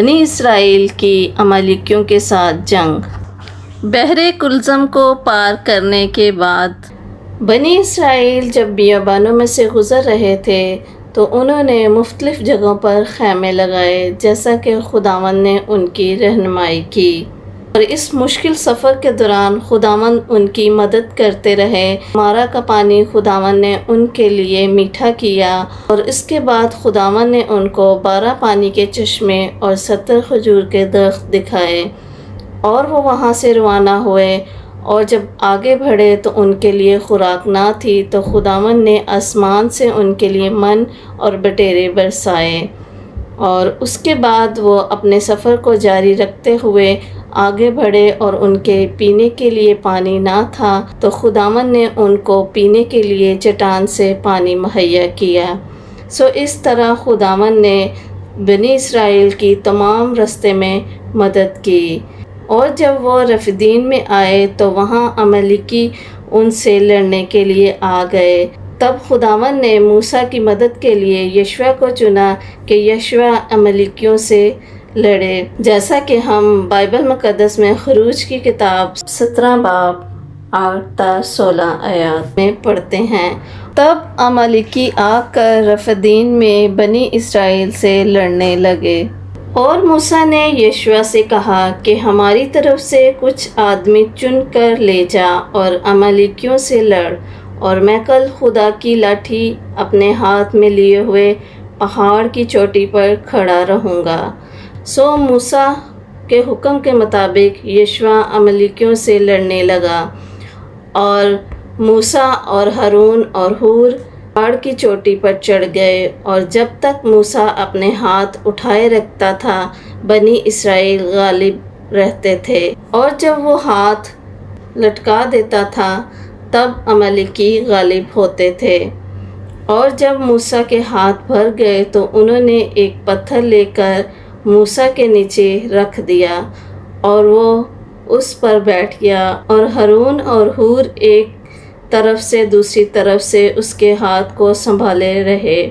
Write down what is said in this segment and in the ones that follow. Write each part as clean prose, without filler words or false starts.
بنی اسرائیل کی عمالیکیوں کے ساتھ جنگ۔ بحر کلزم کو پار کرنے کے بعد بنی اسرائیل جب بیابانوں میں سے گزر رہے تھے تو انہوں نے مختلف جگہوں پر خیمے لگائے جیسا کہ خداوند نے ان کی رہنمائی کی، اور اس مشکل سفر کے دوران خداوند ان کی مدد کرتے رہے۔ مارا کا پانی خداوند نے ان کے لیے میٹھا کیا، اور اس کے بعد خداوند نے ان کو 12 پانی کے چشمے اور 70 کھجور کے درخت دکھائے، اور وہ وہاں سے روانہ ہوئے۔ اور جب آگے بڑھے تو ان کے لیے خوراک نہ تھی، تو خداوند نے آسمان سے ان کے لیے من اور بٹیرے برسائے، اور اس کے بعد وہ اپنے سفر کو جاری رکھتے ہوئے آگے بڑھے، اور ان کے پینے کے لیے پانی نہ تھا تو خداوند نے ان کو پینے کے لیے چٹان سے پانی مہیا کیا۔ اس طرح خداوند نے بنی اسرائیل کی تمام رستے میں مدد کی۔ اور جب وہ رفدیم میں آئے تو وہاں عمالیکی ان سے لڑنے کے لیے آ گئے۔ تب خداوند نے موسیٰ کی مدد کے لیے یشوع کو چنا کہ یشوع عمالیکیوں سے لڑے، جیسا کہ ہم بائبل مقدس میں خروج کی کتاب 17 باب 8 تا 16 آیات میں پڑھتے ہیں۔ تب عمالیکی آ کر رفدیم میں بنی اسرائیل سے لڑنے لگے، اور موسیٰ نے یشوع سے کہا کہ ہماری طرف سے کچھ آدمی چن کر لے جا اور عمالیکیوں سے لڑ، اور میں کل خدا کی لاٹھی اپنے ہاتھ میں لیے ہوئے پہاڑ کی چوٹی پر کھڑا رہوں گا۔ موسیٰ کے حکم کے مطابق یشوع عمالیکیوں سے لڑنے لگا، اور موسیٰ اور ہارون اور ہور پہاڑ کی چوٹی پر چڑھ گئے، اور جب تک موسیٰ اپنے ہاتھ اٹھائے رکھتا تھا بنی اسرائیل غالب رہتے تھے، اور جب وہ ہاتھ لٹکا دیتا تھا تب عمالیکی غالب ہوتے تھے۔ اور جب موسیٰ کے ہاتھ بھر گئے تو انہوں نے ایک پتھر لے کر موسیٰ کے نیچے رکھ دیا، اور وہ اس پر بیٹھ گیا، اور ہارون اور ہور ایک طرف سے دوسری طرف سے اس کے ہاتھ کو سنبھالے رہے۔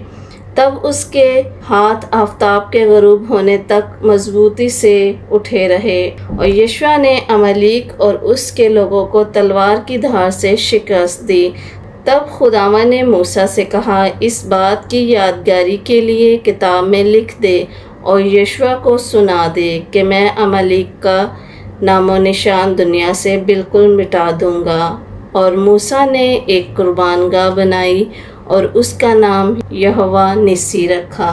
تب اس کے ہاتھ آفتاب کے غروب ہونے تک مضبوطی سے اٹھے رہے، اور یشوع نے عمالیک اور اس کے لوگوں کو تلوار کی دھار سے شکست دی۔ تب خداوند نے موسیٰ سے کہا، اس بات کی یادگاری کے لیے کتاب میں لکھ دے، اور یشوع کو سنا دے کہ میں عمالیک کا نام و نشان دنیا سے بالکل مٹا دوں گا۔ اور موسیٰ نے ایک قربان گاہ بنائی اور اس کا نام یہوہ نسی رکھا،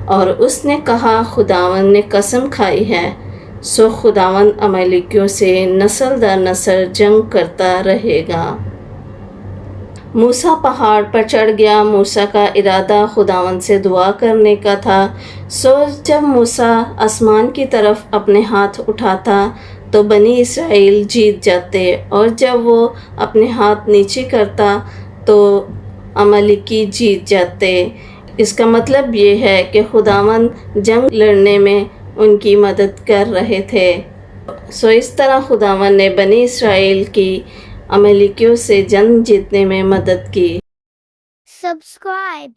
اور اس نے کہا، خداوند نے قسم کھائی ہے، خداوند عمالیکیوں سے نسل در نسل جنگ کرتا رہے گا۔ موسیٰ پہاڑ پر چڑھ گیا۔ موسیٰ کا ارادہ خداوند سے دعا کرنے کا تھا۔ جب موسیٰ آسمان کی طرف اپنے ہاتھ اٹھاتا تو بنی اسرائیل جیت جاتے، اور جب وہ اپنے ہاتھ نیچے کرتا تو عمالیکی جیت جاتے۔ اس کا مطلب یہ ہے کہ خداوند جنگ لڑنے میں ان کی مدد کر رہے تھے۔ اس طرح خداوند نے بنی اسرائیل کی عمالیکیوں سے جنگ جیتنے میں مدد کی۔ Subscribe.